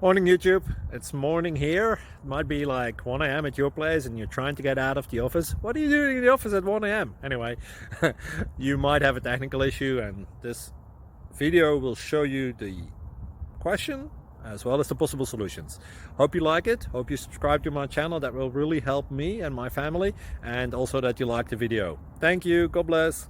Morning YouTube, it's morning here. It might be like 1 a.m. at your place and you're trying to get out of the office. What are you doing in the office at 1 a.m.? Anyway, you might have a technical issue and this video will show you the question as well as the possible solutions. Hope you like it, hope you subscribe to my channel. That will really help me and my family, and also that you like the video. Thank you, God bless.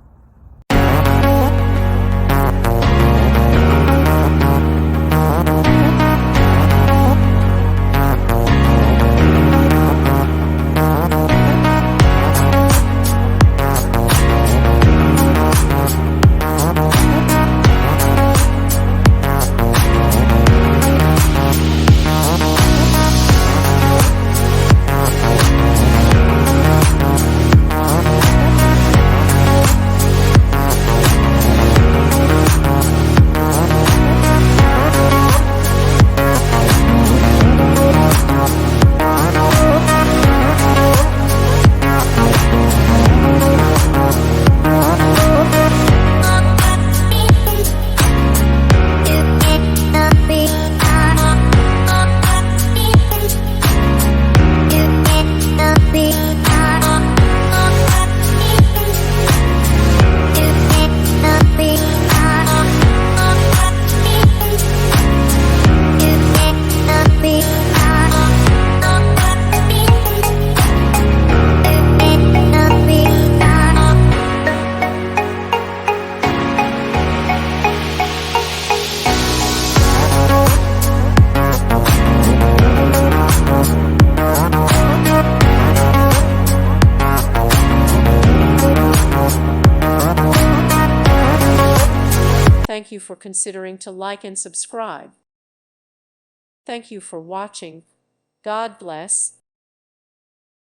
Thank you for considering to like and subscribe. Thank you for watching. God bless.